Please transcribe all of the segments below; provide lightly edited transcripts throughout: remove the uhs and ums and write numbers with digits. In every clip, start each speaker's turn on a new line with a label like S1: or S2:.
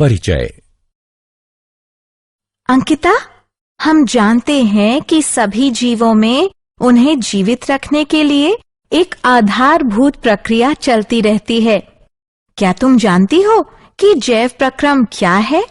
S1: परिचय।
S2: अंकिता, हम जानते हैं कि सभी जीवों में उन्हें जीवित रखने के लिए एक आधारभूत प्रक्रिया चलती रहती है। क्या तुम जानती हो कि जैव प्रक्रम क्या है?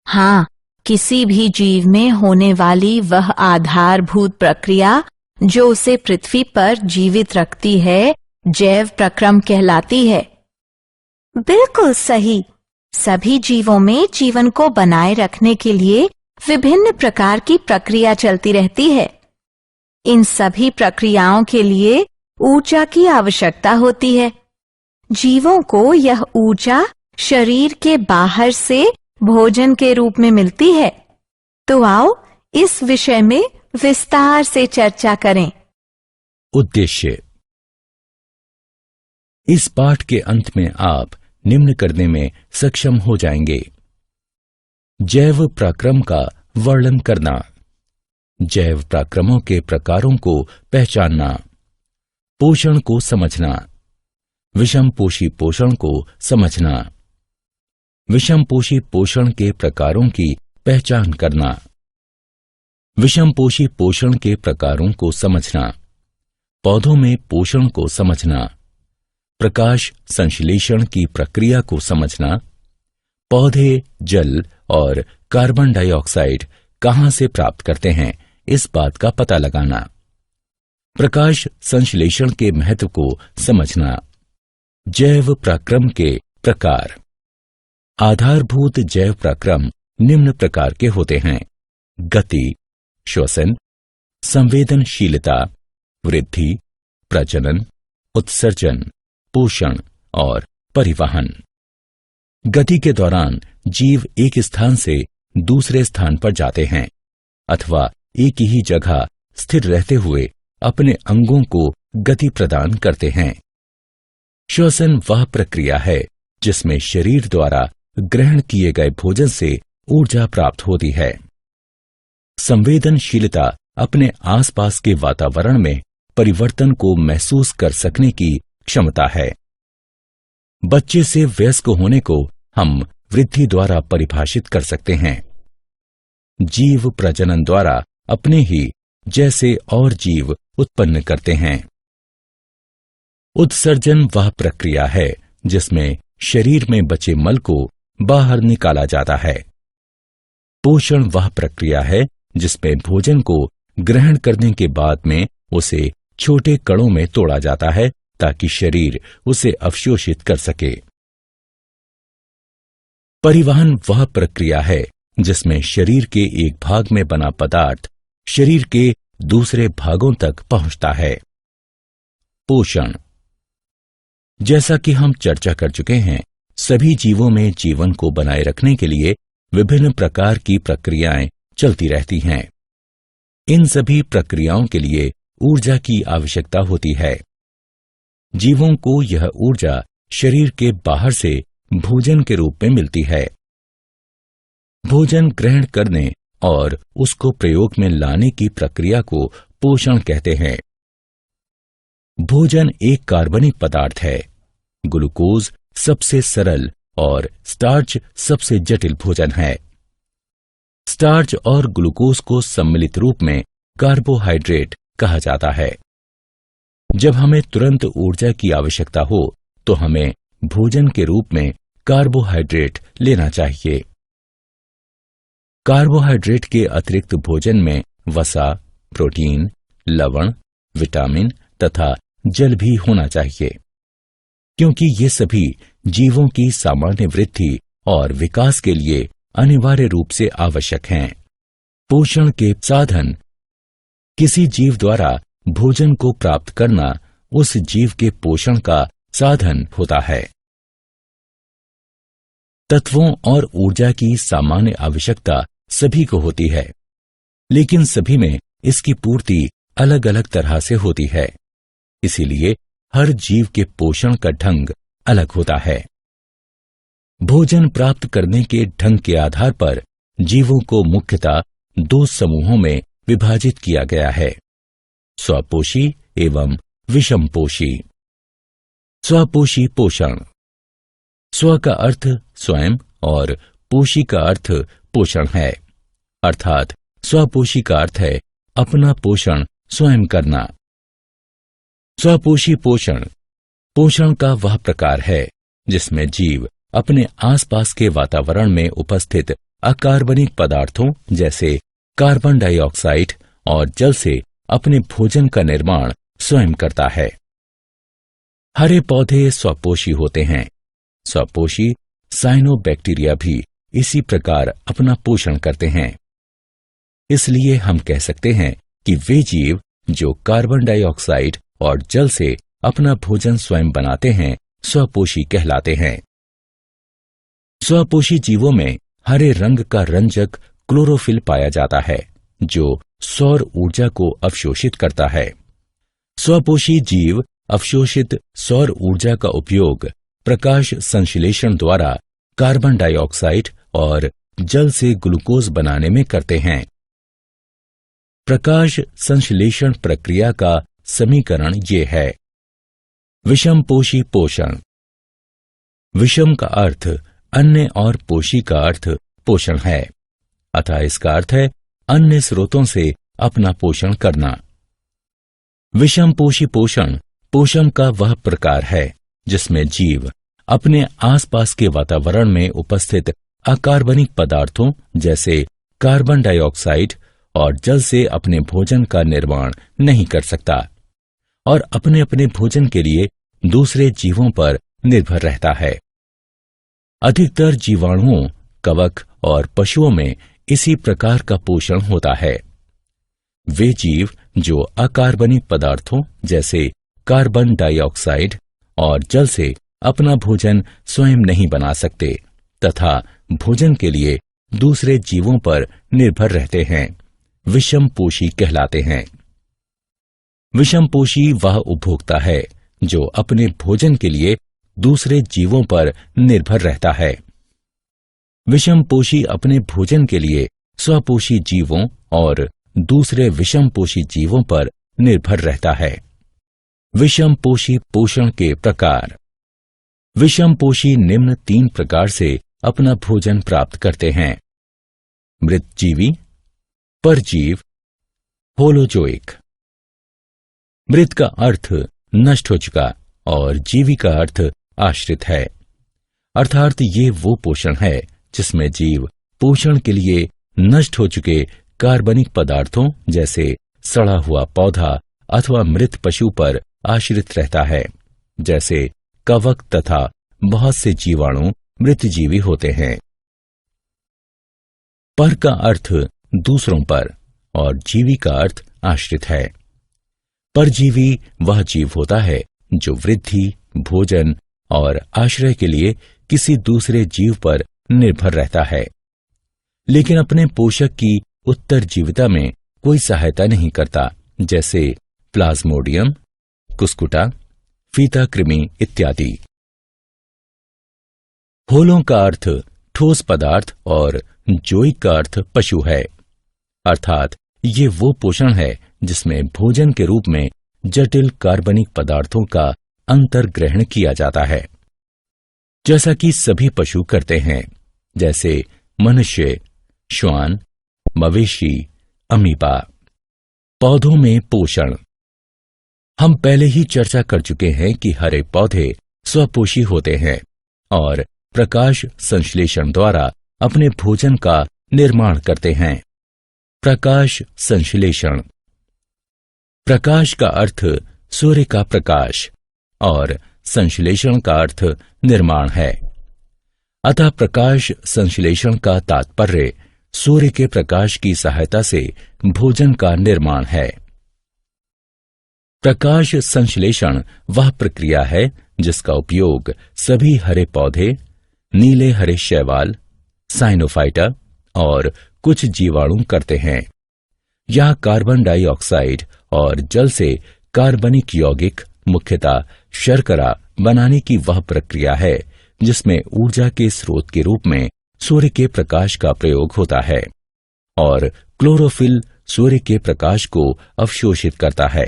S2: हाँ, किसी भी जीव में होने वाली वह आधारभूत प्रक्रिया जो उसे पृथ्वी पर जीवित रखती है, जैव प्रक्रम कहलाती है। बिल्कुल सही। सभी जीवों में जीवन को बनाए रखने के लिए विभिन्न प्रकार की प्रक्रिया चलती रहती है। इन सभी प्रक्रियाओं के लिए ऊर्जा की आवश्यकता होती है। जीवों को यह ऊर्जा शरीर के बाहर से भोजन के रूप में मिलती है। तो आओ इस विषय में विस्तार से चर्चा करें।
S1: उद्देश्य। इस पाठ के अंत में आप निम्न करने में सक्षम हो जाएंगे: जैव प्रक्रम का वर्णन करना, जैव प्रक्रमों के प्रकारों को पहचानना, पोषण को समझना, विषमपोषी पोषण को समझना, विषमपोषी पोषण के प्रकारों की पहचान करना, विषमपोषी पोषण के प्रकारों को समझना, पौधों में पोषण को समझना, प्रकाश संश्लेषण की प्रक्रिया को समझना, पौधे जल और कार्बन डाइऑक्साइड कहां से प्राप्त करते हैं इस बात का पता लगाना, प्रकाश संश्लेषण के महत्व को समझना, जैव प्रक्रम के प्रकार। आधारभूत जैव प्रक्रम निम्न प्रकार के होते हैं: गति, श्वसन, संवेदनशीलता, वृद्धि, प्रजनन, उत्सर्जन, पोषण और परिवहन। गति के दौरान जीव एक स्थान से दूसरे स्थान पर जाते हैं अथवा एक ही जगह स्थिर रहते हुए अपने अंगों को गति प्रदान करते हैं। श्वसन वह प्रक्रिया है जिसमें शरीर द्वारा ग्रहण किए गए भोजन से ऊर्जा प्राप्त होती है। संवेदनशीलता अपने आसपास के वातावरण में परिवर्तन को महसूस कर सकने की क्षमता है। बच्चे से वयस्क होने को हम वृद्धि द्वारा परिभाषित कर सकते हैं। जीव प्रजनन द्वारा अपने ही जैसे और जीव उत्पन्न करते हैं। उत्सर्जन वह प्रक्रिया है जिसमें शरीर में बचे मल को बाहर निकाला जाता है। पोषण वह प्रक्रिया है जिसमें भोजन को ग्रहण करने के बाद में उसे छोटे कणों में तोड़ा जाता है ताकि शरीर उसे अवशोषित कर सके। परिवहन वह प्रक्रिया है जिसमें शरीर के एक भाग में बना पदार्थ शरीर के दूसरे भागों तक पहुंचता है। पोषण। जैसा कि हम चर्चा कर चुके हैं, सभी जीवों में जीवन को बनाए रखने के लिए विभिन्न प्रकार की प्रक्रियाएं चलती रहती हैं। इन सभी प्रक्रियाओं के लिए ऊर्जा की आवश्यकता होती है। जीवों को यह ऊर्जा शरीर के बाहर से भोजन के रूप में मिलती है। भोजन ग्रहण करने और उसको प्रयोग में लाने की प्रक्रिया को पोषण कहते हैं। भोजन एक कार्बनिक पदार्थ है। ग्लूकोज सबसे सरल और स्टार्च सबसे जटिल भोजन है। स्टार्च और ग्लूकोज को सम्मिलित रूप में कार्बोहाइड्रेट कहा जाता है। जब हमें तुरंत ऊर्जा की आवश्यकता हो तो हमें भोजन के रूप में कार्बोहाइड्रेट लेना चाहिए। कार्बोहाइड्रेट के अतिरिक्त भोजन में वसा, प्रोटीन, लवण, विटामिन तथा जल भी होना चाहिए, क्योंकि ये सभी जीवों की सामान्य वृद्धि और विकास के लिए अनिवार्य रूप से आवश्यक हैं। पोषण के साधन। किसी जीव द्वारा भोजन को प्राप्त करना उस जीव के पोषण का साधन होता है। तत्वों और ऊर्जा की सामान्य आवश्यकता सभी को होती है, लेकिन सभी में इसकी पूर्ति अलग अलग तरह से होती है। इसीलिए हर जीव के पोषण का ढंग अलग होता है। भोजन प्राप्त करने के ढंग के आधार पर जीवों को मुख्यतः दो समूहों में विभाजित किया गया है: स्वपोषी एवं विषमपोषी। स्वपोषी पोषण। स्व का अर्थ स्वयं और पोषी का अर्थ पोषण है, अर्थात स्वपोषी का अर्थ है अपना पोषण स्वयं करना। स्वपोषी पोषण पोषण का वह प्रकार है जिसमें जीव अपने आसपास के वातावरण में उपस्थित अकार्बनिक पदार्थों जैसे कार्बन डाइऑक्साइड और जल से अपने भोजन का निर्माण स्वयं करता है। हरे पौधे स्वपोषी होते हैं। स्वपोषी साइनोबैक्टीरिया भी इसी प्रकार अपना पोषण करते हैं। इसलिए हम कह सकते हैं कि वे जीव जो कार्बन डाइऑक्साइड और जल से अपना भोजन स्वयं बनाते हैं स्वपोषी कहलाते हैं। स्वपोषी जीवों में हरे रंग का रंजक क्लोरोफिल पाया जाता है जो सौर ऊर्जा को अवशोषित करता है। स्वपोषी जीव अवशोषित सौर ऊर्जा का उपयोग प्रकाश संश्लेषण द्वारा कार्बन डाइऑक्साइड और जल से ग्लूकोज बनाने में करते हैं। प्रकाश संश्लेषण प्रक्रिया का समीकरण ये है। विषमपोषी पोषण। विषम का अर्थ अन्य और पोषी का अर्थ पोषण है, अतः इसका अर्थ है अन्य स्रोतों से अपना पोषण करना। विषमपोषी पोषण पोषण का वह प्रकार है जिसमें जीव अपने आसपास के वातावरण में उपस्थित अकार्बनिक पदार्थों जैसे कार्बन डाइऑक्साइड और जल से अपने भोजन का निर्माण नहीं कर सकता और अपने अपने भोजन के लिए दूसरे जीवों पर निर्भर रहता है। अधिकतर जीवाणुओं, कवक और पशुओं में इसी प्रकार का पोषण होता है। वे जीव जो अकार्बनिक पदार्थों जैसे कार्बन डाइऑक्साइड और जल से अपना भोजन स्वयं नहीं बना सकते तथा भोजन के लिए दूसरे जीवों पर निर्भर रहते हैं, विषमपोषी कहलाते हैं। विषमपोषी वह उपभोक्ता है जो अपने भोजन के लिए दूसरे जीवों पर निर्भर रहता है। विषमपोषी अपने भोजन के लिए स्वपोषी जीवों और दूसरे विषमपोषी जीवों पर निर्भर रहता है। विषमपोषी पोषण के प्रकार। विषमपोषी निम्न 3 प्रकार से अपना भोजन प्राप्त करते हैं: मृतजीवी, परजीव, होलोजोइक। मृत का अर्थ नष्ट हो चुका और जीवी का अर्थ आश्रित है, अर्थात ये वो पोषण है जिसमें जीव पोषण के लिए नष्ट हो चुके कार्बनिक पदार्थों जैसे सड़ा हुआ पौधा अथवा मृत पशु पर आश्रित रहता है, जैसे कवक तथा बहुत से जीवाणु मृतजीवी होते हैं। पर का अर्थ दूसरों पर और जीवी का अर्थ आश्रित है। परजीवी वह जीव होता है जो वृद्धि, भोजन और आश्रय के लिए किसी दूसरे जीव पर निर्भर रहता है, लेकिन अपने पोषक की उत्तरजीविता में कोई सहायता नहीं करता, जैसे प्लाज्मोडियम, कुस्कुटा, फीता कृमि इत्यादि। होलों का अर्थ ठोस पदार्थ और जोइक का अर्थ पशु है, अर्थात ये वो पोषण है जिसमें भोजन के रूप में जटिल कार्बनिक पदार्थों का अंतर्ग्रहण किया जाता है, जैसा कि सभी पशु करते हैं, जैसे मनुष्य, श्वान, मवेशी, अमीबा। पौधों में पोषण। हम पहले ही चर्चा कर चुके हैं कि हरे पौधे स्वपोषी होते हैं और प्रकाश संश्लेषण द्वारा अपने भोजन का निर्माण करते हैं। प्रकाश संश्लेषण। प्रकाश का अर्थ सूर्य का प्रकाश और संश्लेषण का अर्थ निर्माण है, अतः प्रकाश संश्लेषण का तात्पर्य सूर्य के प्रकाश की सहायता से भोजन का निर्माण है। प्रकाश संश्लेषण वह प्रक्रिया है जिसका उपयोग सभी हरे पौधे, नीले हरे शैवाल, साइनोफाइटा और कुछ जीवाणु करते हैं। यह कार्बन डाइऑक्साइड और जल से कार्बनिक यौगिक, मुख्यतः शर्करा बनाने की वह प्रक्रिया है जिसमें ऊर्जा के स्रोत के रूप में सूर्य के प्रकाश का प्रयोग होता है और क्लोरोफिल सूर्य के प्रकाश को अवशोषित करता है।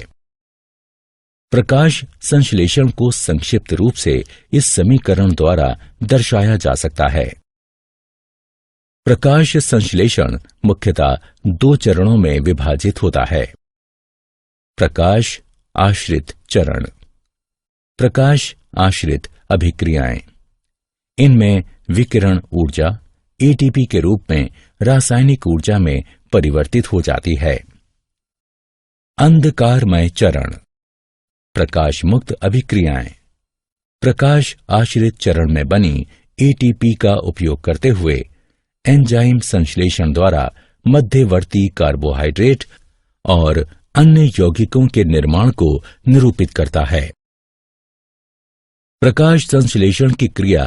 S1: प्रकाश संश्लेषण को संक्षिप्त रूप से इस समीकरण द्वारा दर्शाया जा सकता है। प्रकाश संश्लेषण मुख्यतः 2 चरणों में विभाजित होता है। प्रकाश आश्रित चरण, प्रकाश आश्रित अभिक्रियाएं। इनमें विकिरण ऊर्जा एटीपी के रूप में रासायनिक ऊर्जा में परिवर्तित हो जाती है। अंधकारमय चरण, प्रकाश मुक्त अभिक्रियाएं। प्रकाश आश्रित चरण में बनी एटीपी का उपयोग करते हुए एंजाइम संश्लेषण द्वारा मध्यवर्ती कार्बोहाइड्रेट और अन्य यौगिकों के निर्माण को निरूपित करता है। प्रकाश संश्लेषण की क्रिया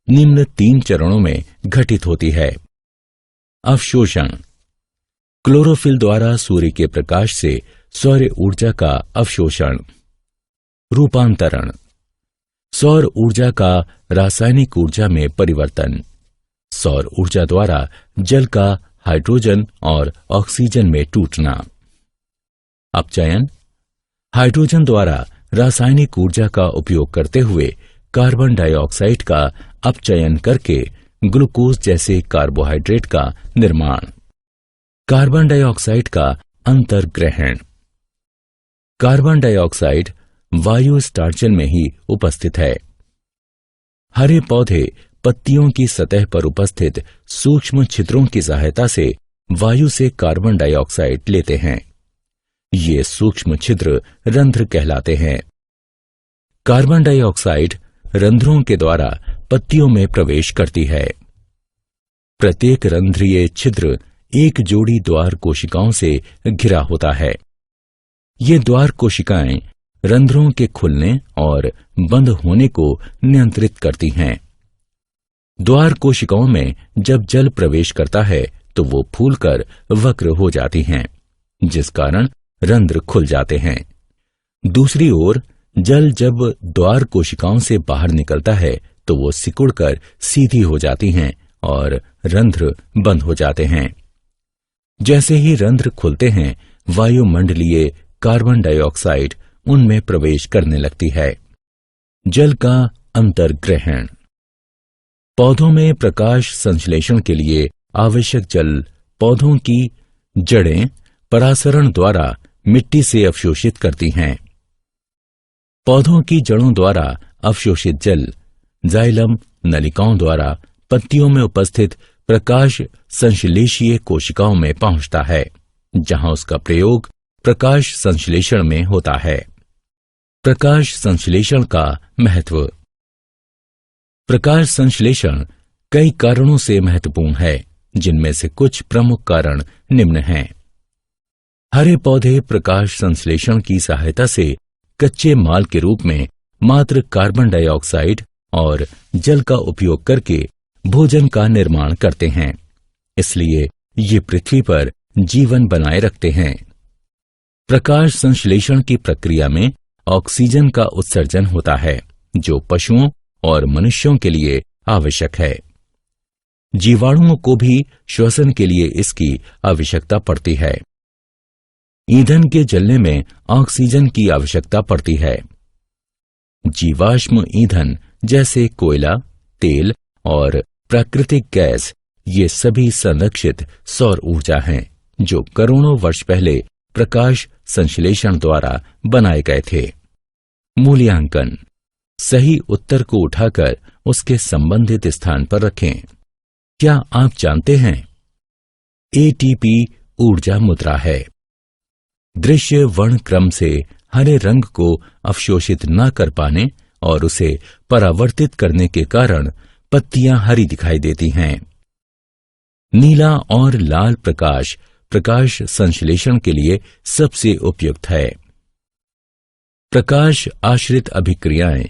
S1: निम्न 3 चरणों में घटित होती है। अवशोषण, क्लोरोफिल द्वारा सूर्य के प्रकाश से सौर ऊर्जा का अवशोषण। रूपांतरण, सौर ऊर्जा का रासायनिक ऊर्जा में परिवर्तन। सौर ऊर्जा द्वारा जल का हाइड्रोजन और ऑक्सीजन में टूटना। अपचयन, हाइड्रोजन द्वारा रासायनिक ऊर्जा का उपयोग करते हुए कार्बन डाइऑक्साइड का अपचयन करके ग्लूकोज जैसे कार्बोहाइड्रेट का निर्माण। कार्बन डाइऑक्साइड का अंतर्ग्रहण, कार्बन डाइऑक्साइड वायु स्टार्चन में ही उपस्थित है। हरे पौधे पत्तियों की सतह पर उपस्थित सूक्ष्म छिद्रों की सहायता से वायु से कार्बन डाइऑक्साइड लेते हैं। ये सूक्ष्म छिद्र रंध्र कहलाते हैं। कार्बन डाइऑक्साइड रंध्रों के द्वारा पत्तियों में प्रवेश करती है। प्रत्येक रंध्रीय छिद्र एक जोड़ी द्वार कोशिकाओं से घिरा होता है। ये द्वार कोशिकाएं रंध्रों के खुलने और बंद होने को नियंत्रित करती हैं। द्वार कोशिकाओं में जब जल प्रवेश करता है तो वो फूलकर वक्र हो जाती हैं, जिस कारण रंध्र खुल जाते हैं। दूसरी ओर जल जब द्वार कोशिकाओं से बाहर निकलता है तो वो सिकुड़कर सीधी हो जाती हैं और रंध्र बंद हो जाते हैं। जैसे ही रंध्र खुलते हैं, वायुमंडलीय कार्बन डाइऑक्साइड उनमें प्रवेश करने लगती है। जल का अंतर्ग्रहण, पौधों में प्रकाश संश्लेषण के लिए आवश्यक जल पौधों की जड़ें परासरण द्वारा मिट्टी से अवशोषित करती हैं। पौधों की जड़ों द्वारा अवशोषित जल जाइलम नलिकाओं द्वारा पत्तियों में उपस्थित प्रकाश संश्लेषीय कोशिकाओं में पहुंचता है, जहां उसका प्रयोग प्रकाश संश्लेषण में होता है। प्रकाश संश्लेषण का महत्व। प्रकाश संश्लेषण कई कारणों से महत्वपूर्ण है, जिनमें से कुछ प्रमुख कारण निम्न हैं। हरे पौधे प्रकाश संश्लेषण की सहायता से कच्चे माल के रूप में मात्र कार्बन डाइऑक्साइड और जल का उपयोग करके भोजन का निर्माण करते हैं, इसलिए ये पृथ्वी पर जीवन बनाए रखते हैं। प्रकाश संश्लेषण की प्रक्रिया में ऑक्सीजन का उत्सर्जन होता है, जो पशुओं और मनुष्यों के लिए आवश्यक है। जीवाणुओं को भी श्वसन के लिए इसकी आवश्यकता पड़ती है। ईंधन के जलने में ऑक्सीजन की आवश्यकता पड़ती है। जीवाश्म ईंधन जैसे कोयला, तेल और प्राकृतिक गैस, ये सभी संरक्षित सौर ऊर्जा हैं, जो करोड़ों वर्ष पहले प्रकाश संश्लेषण द्वारा बनाए गए थे। मूल्यांकन, सही उत्तर को उठाकर उसके संबंधित स्थान पर रखें। क्या आप जानते हैं एटीपी ऊर्जा मुद्रा है। दृश्य वर्ण क्रम से हरे रंग को अवशोषित न कर पाने और उसे परावर्तित करने के कारण पत्तियां हरी दिखाई देती हैं। नीला और लाल प्रकाश प्रकाश संश्लेषण के लिए सबसे उपयुक्त है। प्रकाश आश्रित अभिक्रियाएं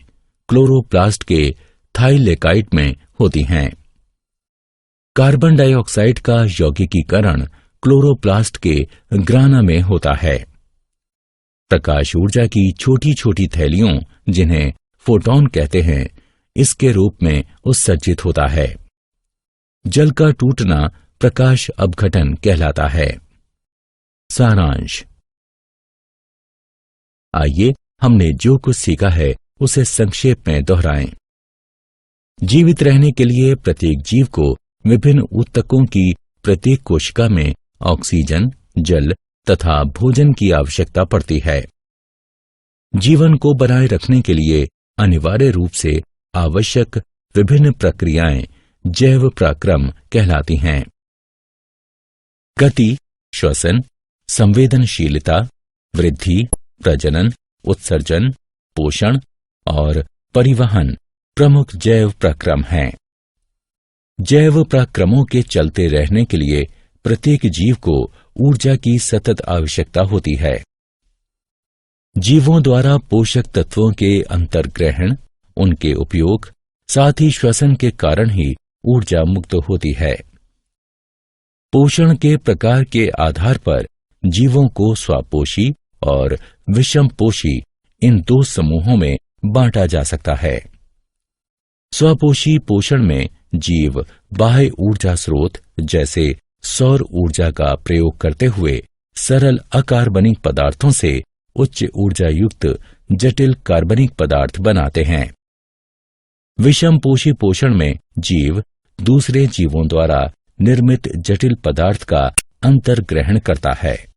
S1: क्लोरोप्लास्ट के थाइलेकाइट में होती हैं। कार्बन डाइऑक्साइड का यौगिकीकरण क्लोरोप्लास्ट के ग्राना में होता है। प्रकाश ऊर्जा की छोटी छोटी थैलियों, जिन्हें फोटॉन कहते हैं, इसके रूप में उत्सर्जित होता है। जल का टूटना प्रकाश अपघटन कहलाता है। सारांश। आइए हमने जो कुछ सीखा है उसे संक्षेप में दोहराएं। जीवित रहने के लिए प्रत्येक जीव को विभिन्न ऊतकों की प्रत्येक कोशिका में ऑक्सीजन, जल तथा भोजन की आवश्यकता पड़ती है। जीवन को बनाए रखने के लिए अनिवार्य रूप से आवश्यक विभिन्न प्रक्रियाएं जैव पराक्रम कहलाती हैं। गति, श्वसन, संवेदनशीलता, वृद्धि, प्रजनन, उत्सर्जन, पोषण और परिवहन प्रमुख जैव पराक्रम हैं। जैव पराक्रमों के चलते रहने के लिए प्रत्येक जीव को ऊर्जा की सतत आवश्यकता होती है। जीवों द्वारा पोषक तत्वों के अंतर्ग्रहण, उनके उपयोग, साथ ही श्वसन के कारण ही ऊर्जा मुक्त होती है। पोषण के प्रकार के आधार पर जीवों को स्वापोषी और विषमपोषी इन दो समूहों में बांटा जा सकता है। स्वपोषी पोषण में जीव बाह्य ऊर्जा स्रोत जैसे सौर ऊर्जा का प्रयोग करते हुए सरल अकार्बनिक पदार्थों से उच्च ऊर्जा युक्त जटिल कार्बनिक पदार्थ बनाते हैं। विषमपोषी पोषण में जीव दूसरे जीवों द्वारा निर्मित जटिल पदार्थ का अंतर्ग्रहण करता है।